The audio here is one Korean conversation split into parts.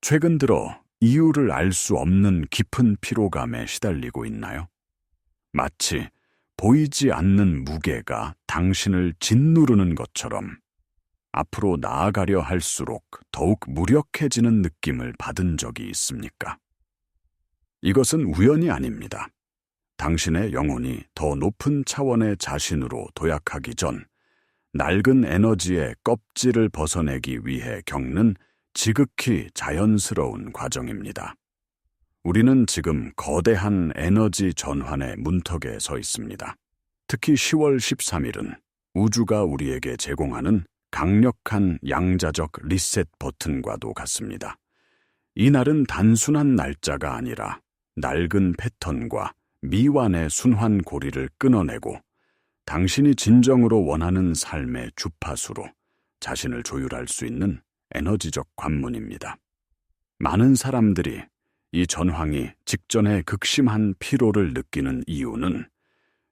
최근 들어 이유를 알 수 없는 깊은 피로감에 시달리고 있나요? 마치 보이지 않는 무게가 당신을 짓누르는 것처럼 앞으로 나아가려 할수록 더욱 무력해지는 느낌을 받은 적이 있습니까? 이것은 우연이 아닙니다. 당신의 영혼이 더 높은 차원의 자신으로 도약하기 전 낡은 에너지의 껍질을 벗어내기 위해 겪는 지극히 자연스러운 과정입니다. 우리는 지금 거대한 에너지 전환의 문턱에 서 있습니다. 특히 10월 13일은 우주가 우리에게 제공하는 강력한 양자적 리셋 버튼과도 같습니다. 이 날은 단순한 날짜가 아니라 낡은 패턴과 미완의 순환 고리를 끊어내고 당신이 진정으로 원하는 삶의 주파수로 자신을 조율할 수 있는 에너지적 관문입니다. 많은 사람들이 이 전황이 직전에 극심한 피로를 느끼는 이유는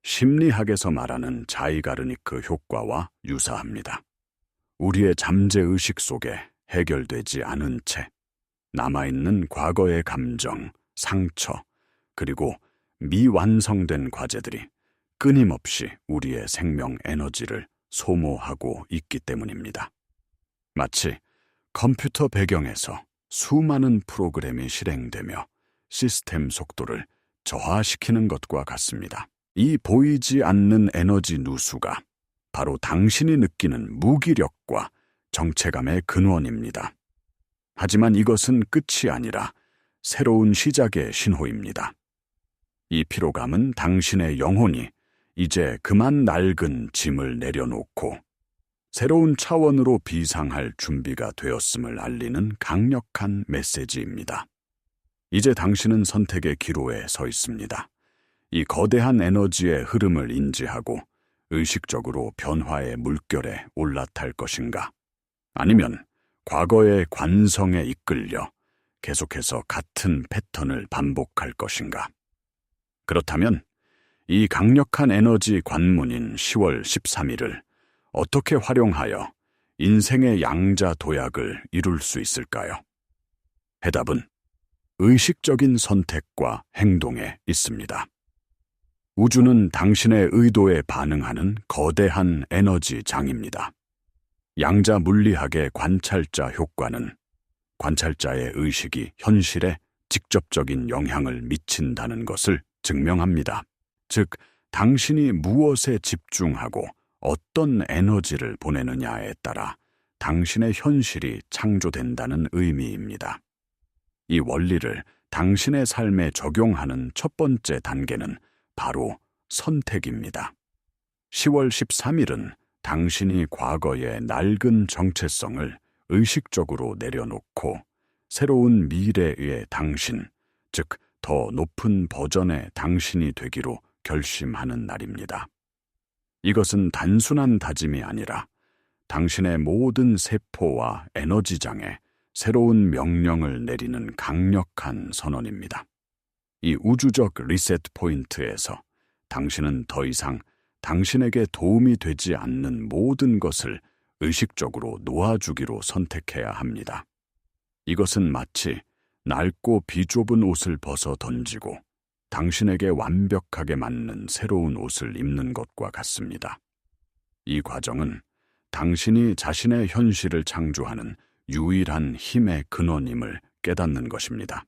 심리학에서 말하는 자이가르니크 효과와 유사합니다. 우리의 잠재의식 속에 해결되지 않은 채 남아있는 과거의 감정, 상처, 그리고 미완성된 과제들이 끊임없이 우리의 생명 에너지를 소모하고 있기 때문입니다. 마치 컴퓨터 배경에서 수많은 프로그램이 실행되며 시스템 속도를 저하시키는 것과 같습니다. 이 보이지 않는 에너지 누수가 바로 당신이 느끼는 무기력과 정체감의 근원입니다. 하지만 이것은 끝이 아니라 새로운 시작의 신호입니다. 이 피로감은 당신의 영혼이 이제 그만 낡은 짐을 내려놓고 새로운 차원으로 비상할 준비가 되었음을 알리는 강력한 메시지입니다. 이제 당신은 선택의 기로에 서 있습니다. 이 거대한 에너지의 흐름을 인지하고 의식적으로 변화의 물결에 올라탈 것인가? 아니면 과거의 관성에 이끌려 계속해서 같은 패턴을 반복할 것인가? 그렇다면 이 강력한 에너지 관문인 10월 13일을 어떻게 활용하여 인생의 양자 도약을 이룰 수 있을까요? 해답은 의식적인 선택과 행동에 있습니다. 우주는 당신의 의도에 반응하는 거대한 에너지 장입니다. 양자 물리학의 관찰자 효과는 관찰자의 의식이 현실에 직접적인 영향을 미친다는 것을 증명합니다. 즉, 당신이 무엇에 집중하고 어떤 에너지를 보내느냐에 따라 당신의 현실이 창조된다는 의미입니다. 이 원리를 당신의 삶에 적용하는 첫 번째 단계는 바로 선택입니다. 10월 13일은 당신이 과거의 낡은 정체성을 의식적으로 내려놓고 새로운 미래의 당신, 즉 더 높은 버전의 당신이 되기로 결심하는 날입니다. 이것은 단순한 다짐이 아니라 당신의 모든 세포와 에너지장에 새로운 명령을 내리는 강력한 선언입니다. 이 우주적 리셋 포인트에서 당신은 더 이상 당신에게 도움이 되지 않는 모든 것을 의식적으로 놓아주기로 선택해야 합니다. 이것은 마치 낡고 비좁은 옷을 벗어 던지고 당신에게 완벽하게 맞는 새로운 옷을 입는 것과 같습니다. 이 과정은 당신이 자신의 현실을 창조하는 유일한 힘의 근원임을 깨닫는 것입니다.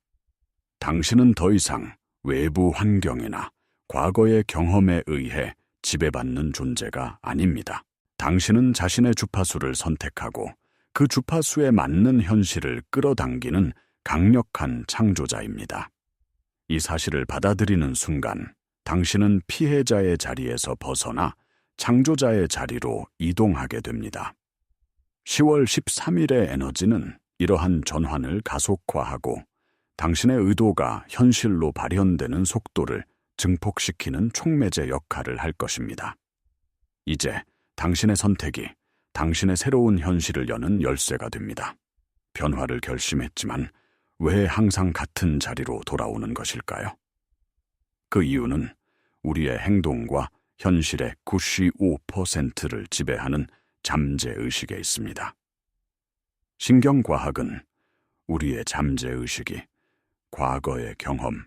당신은 더 이상 외부 환경이나 과거의 경험에 의해 지배받는 존재가 아닙니다. 당신은 자신의 주파수를 선택하고 그 주파수에 맞는 현실을 끌어당기는 강력한 창조자입니다. 이 사실을 받아들이는 순간 당신은 피해자의 자리에서 벗어나 창조자의 자리로 이동하게 됩니다. 10월 13일의 에너지는 이러한 전환을 가속화하고 당신의 의도가 현실로 발현되는 속도를 증폭시키는 촉매제 역할을 할 것입니다. 이제 당신의 선택이 당신의 새로운 현실을 여는 열쇠가 됩니다. 변화를 결심했지만 왜 항상 같은 자리로 돌아오는 것일까요? 그 이유는 우리의 행동과 현실의 95%를 지배하는 잠재의식에 있습니다. 신경과학은 우리의 잠재의식이 과거의 경험,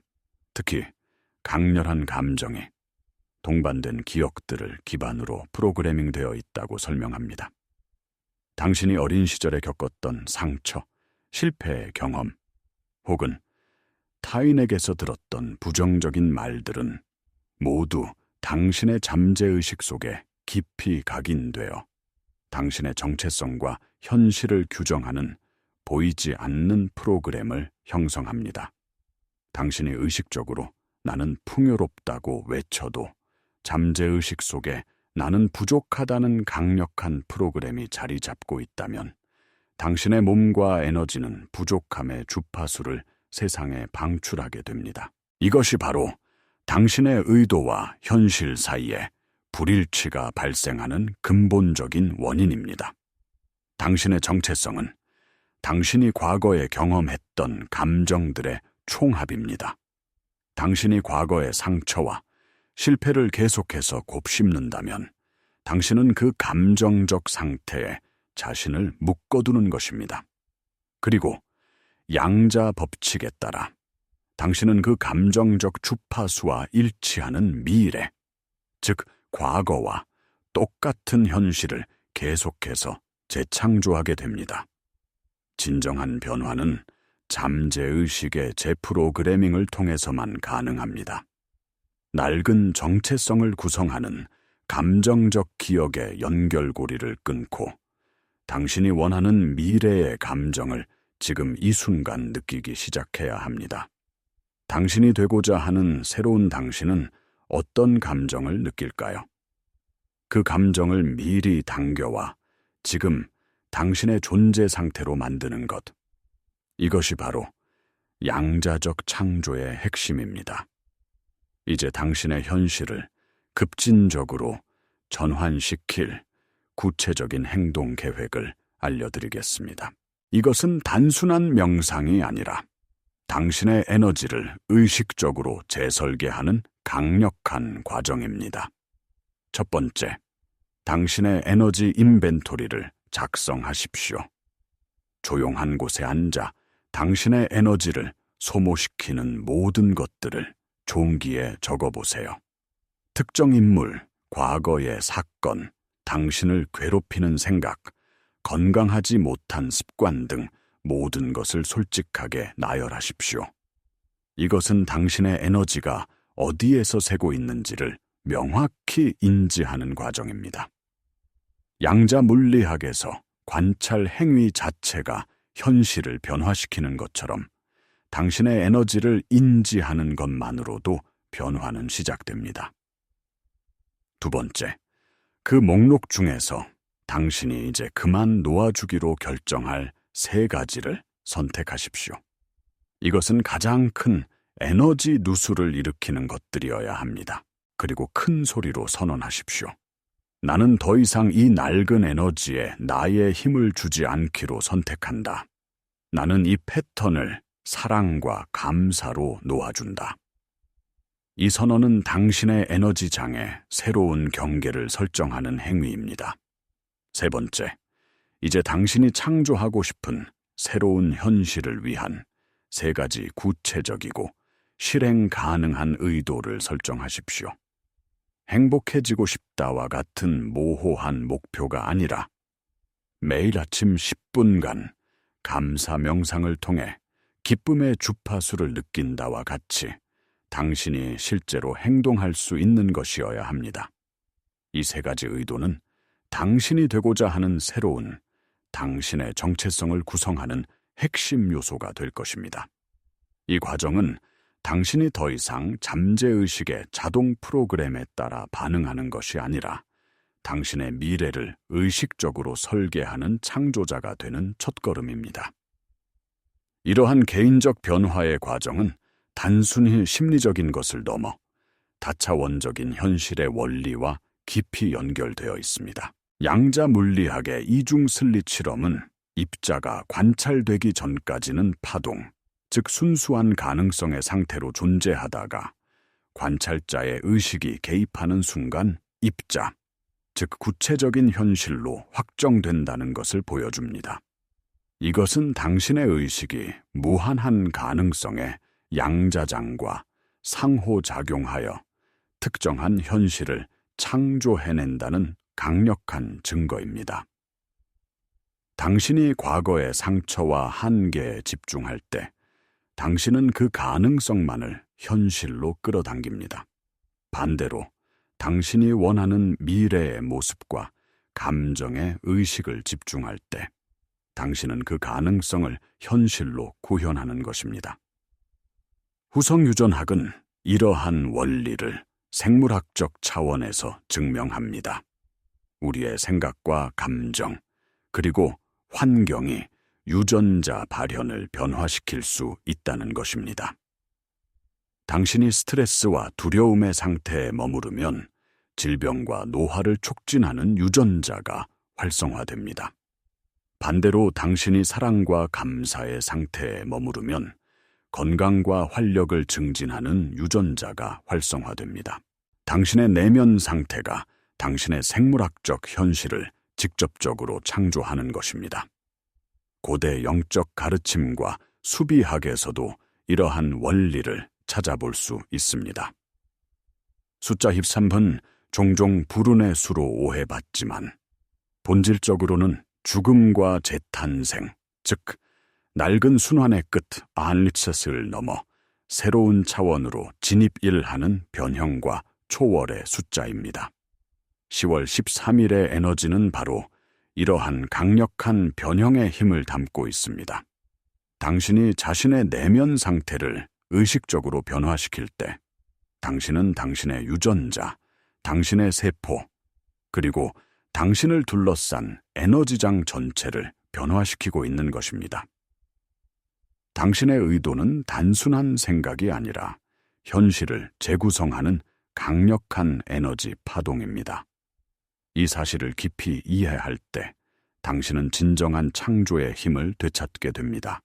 특히 강렬한 감정이 동반된 기억들을 기반으로 프로그래밍되어 있다고 설명합니다. 당신이 어린 시절에 겪었던 상처, 실패의 경험, 혹은 타인에게서 들었던 부정적인 말들은 모두 당신의 잠재의식 속에 깊이 각인되어 당신의 정체성과 현실을 규정하는 보이지 않는 프로그램을 형성합니다. 당신이 의식적으로 나는 풍요롭다고 외쳐도 잠재의식 속에 나는 부족하다는 강력한 프로그램이 자리 잡고 있다면 당신의 몸과 에너지는 부족함의 주파수를 세상에 방출하게 됩니다. 이것이 바로 당신의 의도와 현실 사이에 불일치가 발생하는 근본적인 원인입니다. 당신의 정체성은 당신이 과거에 경험했던 감정들의 총합입니다. 당신이 과거의 상처와 실패를 계속해서 곱씹는다면 당신은 그 감정적 상태에 자신을 묶어두는 것입니다. 그리고 양자 법칙에 따라 당신은 그 감정적 주파수와 일치하는 미래, 즉 과거와 똑같은 현실을 계속해서 재창조하게 됩니다. 진정한 변화는 잠재의식의 재프로그래밍을 통해서만 가능합니다. 낡은 정체성을 구성하는 감정적 기억의 연결고리를 끊고 당신이 원하는 미래의 감정을 지금 이 순간 느끼기 시작해야 합니다. 당신이 되고자 하는 새로운 당신은 어떤 감정을 느낄까요? 그 감정을 미리 당겨와 지금 당신의 존재 상태로 만드는 것. 이것이 바로 양자적 창조의 핵심입니다. 이제 당신의 현실을 급진적으로 전환시킬 구체적인 행동 계획을 알려드리겠습니다. 이것은 단순한 명상이 아니라 당신의 에너지를 의식적으로 재설계하는 강력한 과정입니다. 첫 번째, 당신의 에너지 인벤토리를 작성하십시오. 조용한 곳에 앉아 당신의 에너지를 소모시키는 모든 것들을 종기에 적어보세요. 특정 인물, 과거의 사건, 당신을 괴롭히는 생각, 건강하지 못한 습관 등 모든 것을 솔직하게 나열하십시오. 이것은 당신의 에너지가 어디에서 새고 있는지를 명확히 인지하는 과정입니다. 양자 물리학에서 관찰 행위 자체가 현실을 변화시키는 것처럼 당신의 에너지를 인지하는 것만으로도 변화는 시작됩니다. 두 번째, 그 목록 중에서 당신이 이제 그만 놓아주기로 결정할 3가지를 선택하십시오. 이것은 가장 큰 에너지 누수를 일으키는 것들이어야 합니다. 그리고 큰 소리로 선언하십시오. 나는 더 이상 이 낡은 에너지에 나의 힘을 주지 않기로 선택한다. 나는 이 패턴을 사랑과 감사로 놓아준다. 이 선언은 당신의 에너지장에 새로운 경계를 설정하는 행위입니다. 세 번째, 이제 당신이 창조하고 싶은 새로운 현실을 위한 3가지 구체적이고 실행 가능한 의도를 설정하십시오. 행복해지고 싶다와 같은 모호한 목표가 아니라 매일 아침 10분간 감사 명상을 통해 기쁨의 주파수를 느낀다와 같이 당신이 실제로 행동할 수 있는 것이어야 합니다. 이 3가지 의도는 당신이 되고자 하는 새로운 당신의 정체성을 구성하는 핵심 요소가 될 것입니다. 이 과정은 당신이 더 이상 잠재의식의 자동 프로그램에 따라 반응하는 것이 아니라 당신의 미래를 의식적으로 설계하는 창조자가 되는 첫걸음입니다. 이러한 개인적 변화의 과정은 단순히 심리적인 것을 넘어 다차원적인 현실의 원리와 깊이 연결되어 있습니다. 양자 물리학의 이중 슬릿실험은 입자가 관찰되기 전까지는 파동, 즉 순수한 가능성의 상태로 존재하다가 관찰자의 의식이 개입하는 순간 입자, 즉 구체적인 현실로 확정된다는 것을 보여줍니다. 이것은 당신의 의식이 무한한 가능성에 양자장과 상호작용하여 특정한 현실을 창조해낸다는 강력한 증거입니다. 당신이 과거의 상처와 한계에 집중할 때 당신은 그 가능성만을 현실로 끌어당깁니다. 반대로 당신이 원하는 미래의 모습과 감정의 의식을 집중할 때 당신은 그 가능성을 현실로 구현하는 것입니다. 후성유전학은 이러한 원리를 생물학적 차원에서 증명합니다. 우리의 생각과 감정, 그리고 환경이 유전자 발현을 변화시킬 수 있다는 것입니다. 당신이 스트레스와 두려움의 상태에 머무르면 질병과 노화를 촉진하는 유전자가 활성화됩니다. 반대로 당신이 사랑과 감사의 상태에 머무르면 건강과 활력을 증진하는 유전자가 활성화됩니다. 당신의 내면 상태가 당신의 생물학적 현실을 직접적으로 창조하는 것입니다. 고대 영적 가르침과 수비학에서도 이러한 원리를 찾아볼 수 있습니다. 숫자 13은 종종 불운의 수로 오해받지만 본질적으로는 죽음과 재탄생, 즉 낡은 순환의 끝 안리셋을 넘어 새로운 차원으로 진입일하는 변형과 초월의 숫자입니다. 10월 13일의 에너지는 바로 이러한 강력한 변형의 힘을 담고 있습니다. 당신이 자신의 내면 상태를 의식적으로 변화시킬 때 당신은 당신의 유전자, 당신의 세포, 그리고 당신을 둘러싼 에너지장 전체를 변화시키고 있는 것입니다. 당신의 의도는 단순한 생각이 아니라 현실을 재구성하는 강력한 에너지 파동입니다. 이 사실을 깊이 이해할 때 당신은 진정한 창조의 힘을 되찾게 됩니다.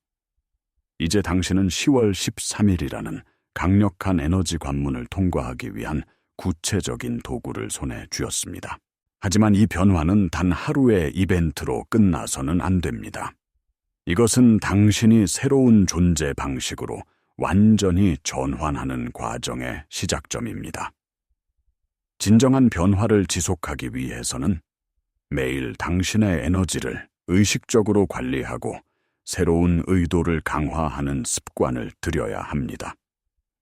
이제 당신은 10월 13일이라는 강력한 에너지 관문을 통과하기 위한 구체적인 도구를 손에 쥐었습니다. 하지만 이 변화는 단 하루의 이벤트로 끝나서는 안 됩니다. 이것은 당신이 새로운 존재 방식으로 완전히 전환하는 과정의 시작점입니다. 진정한 변화를 지속하기 위해서는 매일 당신의 에너지를 의식적으로 관리하고 새로운 의도를 강화하는 습관을 들여야 합니다.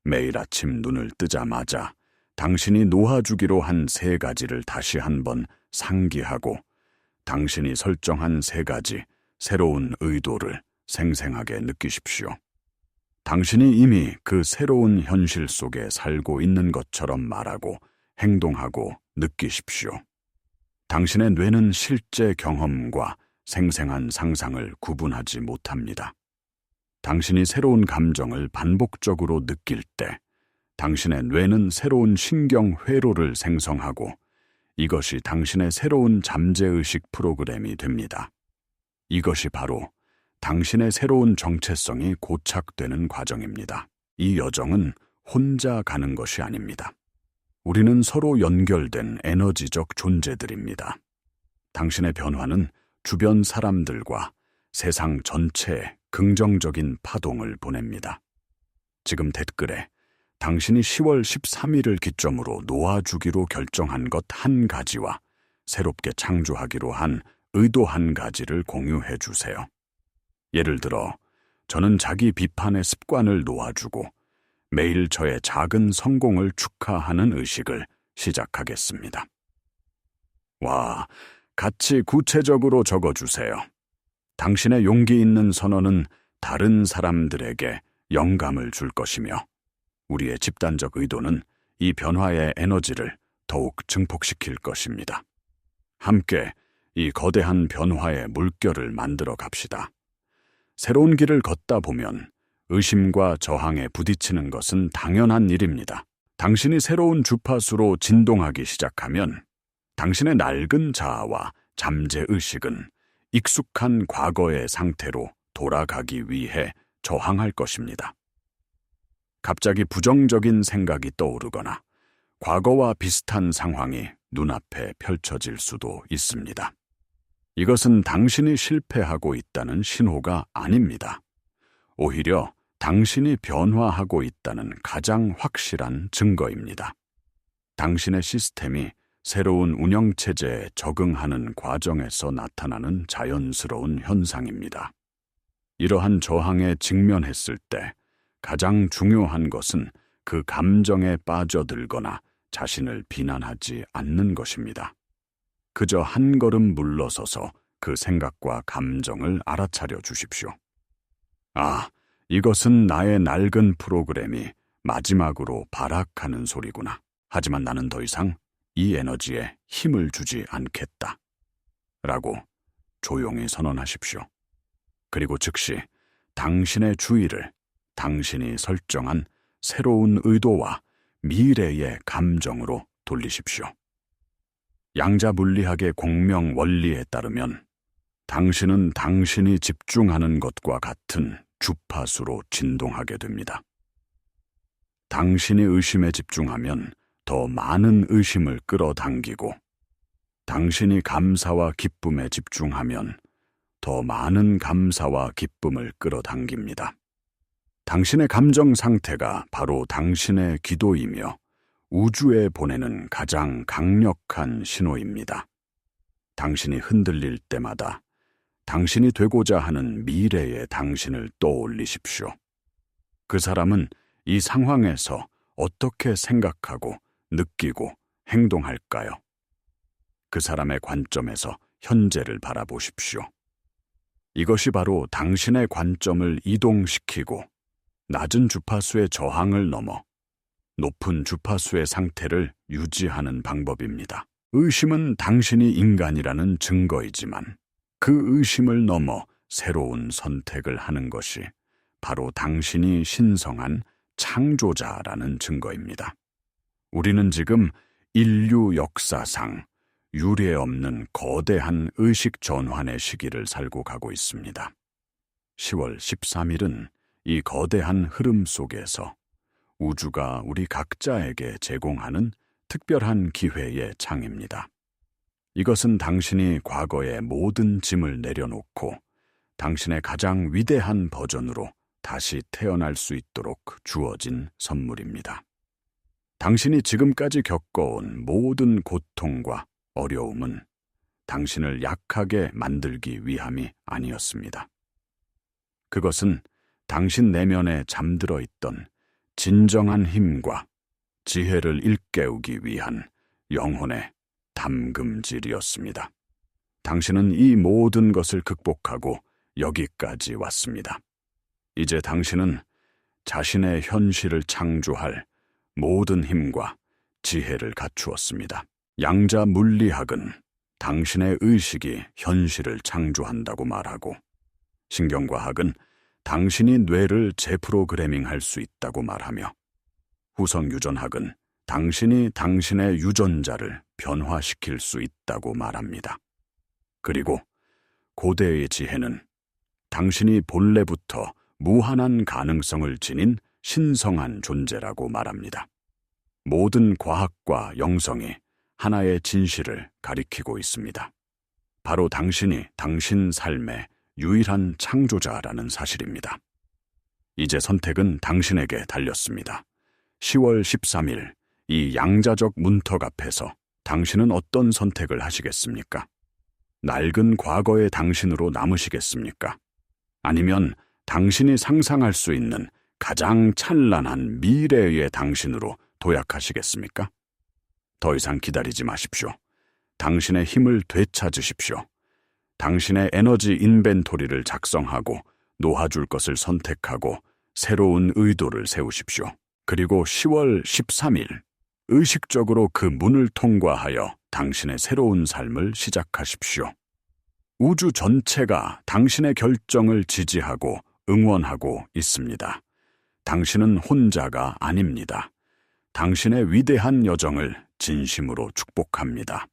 매일 아침 눈을 뜨자마자 당신이 놓아주기로 한 3가지를 다시 한번 상기하고 당신이 설정한 3가지 새로운 의도를 생생하게 느끼십시오. 당신이 이미 그 새로운 현실 속에 살고 있는 것처럼 말하고 행동하고 느끼십시오. 당신의 뇌는 실제 경험과 생생한 상상을 구분하지 못합니다. 당신이 새로운 감정을 반복적으로 느낄 때 당신의 뇌는 새로운 신경 회로를 생성하고 이것이 당신의 새로운 잠재의식 프로그램이 됩니다. 이것이 바로 당신의 새로운 정체성이 고착되는 과정입니다. 이 여정은 혼자 가는 것이 아닙니다. 우리는 서로 연결된 에너지적 존재들입니다. 당신의 변화는 주변 사람들과 세상 전체에 긍정적인 파동을 보냅니다. 지금 댓글에 당신이 10월 13일을 기점으로 놓아주기로 결정한 것 1가지와 새롭게 창조하기로 한 의도 1가지를 공유해 주세요. 예를 들어, 저는 자기 비판의 습관을 놓아주고 매일 저의 작은 성공을 축하하는 의식을 시작하겠습니다. 와, 같이 구체적으로 적어주세요. 당신의 용기 있는 선언은 다른 사람들에게 영감을 줄 것이며 우리의 집단적 의도는 이 변화의 에너지를 더욱 증폭시킬 것입니다. 함께 이 거대한 변화의 물결을 만들어 갑시다. 새로운 길을 걷다 보면 의심과 저항에 부딪히는 것은 당연한 일입니다. 당신이 새로운 주파수로 진동하기 시작하면 당신의 낡은 자아와 잠재의식은 익숙한 과거의 상태로 돌아가기 위해 저항할 것입니다. 갑자기 부정적인 생각이 떠오르거나 과거와 비슷한 상황이 눈앞에 펼쳐질 수도 있습니다. 이것은 당신이 실패하고 있다는 신호가 아닙니다. 오히려 당신이 변화하고 있다는 가장 확실한 증거입니다. 당신의 시스템이 새로운 운영체제에 적응하는 과정에서 나타나는 자연스러운 현상입니다. 이러한 저항에 직면했을 때 가장 중요한 것은 그 감정에 빠져들거나 자신을 비난하지 않는 것입니다. 그저 한 걸음 물러서서 그 생각과 감정을 알아차려 주십시오. 아, 이것은 나의 낡은 프로그램이 마지막으로 발악하는 소리구나. 하지만 나는 더 이상 이 에너지에 힘을 주지 않겠다. 라고 조용히 선언하십시오. 그리고 즉시 당신의 주의를 당신이 설정한 새로운 의도와 미래의 감정으로 돌리십시오. 양자물리학의 공명 원리에 따르면 당신은 당신이 집중하는 것과 같은 주파수로 진동하게 됩니다. 당신이 의심에 집중하면 더 많은 의심을 끌어당기고, 당신이 감사와 기쁨에 집중하면 더 많은 감사와 기쁨을 끌어당깁니다. 당신의 감정 상태가 바로 당신의 기도이며 우주에 보내는 가장 강력한 신호입니다. 당신이 흔들릴 때마다 당신이 되고자 하는 미래의 당신을 떠올리십시오. 그 사람은 이 상황에서 어떻게 생각하고 느끼고 행동할까요? 그 사람의 관점에서 현재를 바라보십시오. 이것이 바로 당신의 관점을 이동시키고 낮은 주파수의 저항을 넘어 높은 주파수의 상태를 유지하는 방법입니다. 의심은 당신이 인간이라는 증거이지만 그 의심을 넘어 새로운 선택을 하는 것이 바로 당신이 신성한 창조자라는 증거입니다. 우리는 지금 인류 역사상 유례없는 거대한 의식 전환의 시기를 살고 가고 있습니다. 10월 13일은 이 거대한 흐름 속에서 우주가 우리 각자에게 제공하는 특별한 기회의 창입니다. 이것은 당신이 과거의 모든 짐을 내려놓고 당신의 가장 위대한 버전으로 다시 태어날 수 있도록 주어진 선물입니다. 당신이 지금까지 겪어온 모든 고통과 어려움은 당신을 약하게 만들기 위함이 아니었습니다. 그것은 당신 내면에 잠들어 있던 진정한 힘과 지혜를 일깨우기 위한 영혼의 담금질이었습니다. 당신은 이 모든 것을 극복하고 여기까지 왔습니다. 이제 당신은 자신의 현실을 창조할 모든 힘과 지혜를 갖추었습니다. 양자 물리학은 당신의 의식이 현실을 창조한다고 말하고, 신경과학은 당신이 뇌를 재프로그래밍할 수 있다고 말하며, 후성 유전학은 당신이 당신의 유전자를 변화시킬 수 있다고 말합니다. 그리고 고대의 지혜는 당신이 본래부터 무한한 가능성을 지닌 신성한 존재라고 말합니다. 모든 과학과 영성이 하나의 진실을 가리키고 있습니다. 바로 당신이 당신 삶의 유일한 창조자라는 사실입니다. 이제 선택은 당신에게 달렸습니다. 10월 13일 이 양자적 문턱 앞에서 당신은 어떤 선택을 하시겠습니까? 낡은 과거의 당신으로 남으시겠습니까? 아니면 당신이 상상할 수 있는 가장 찬란한 미래의 당신으로 도약하시겠습니까? 더 이상 기다리지 마십시오. 당신의 힘을 되찾으십시오. 당신의 에너지 인벤토리를 작성하고 놓아줄 것을 선택하고 새로운 의도를 세우십시오. 그리고 10월 13일 의식적으로 그 문을 통과하여 당신의 새로운 삶을 시작하십시오. 우주 전체가 당신의 결정을 지지하고 응원하고 있습니다. 당신은 혼자가 아닙니다. 당신의 위대한 여정을 진심으로 축복합니다.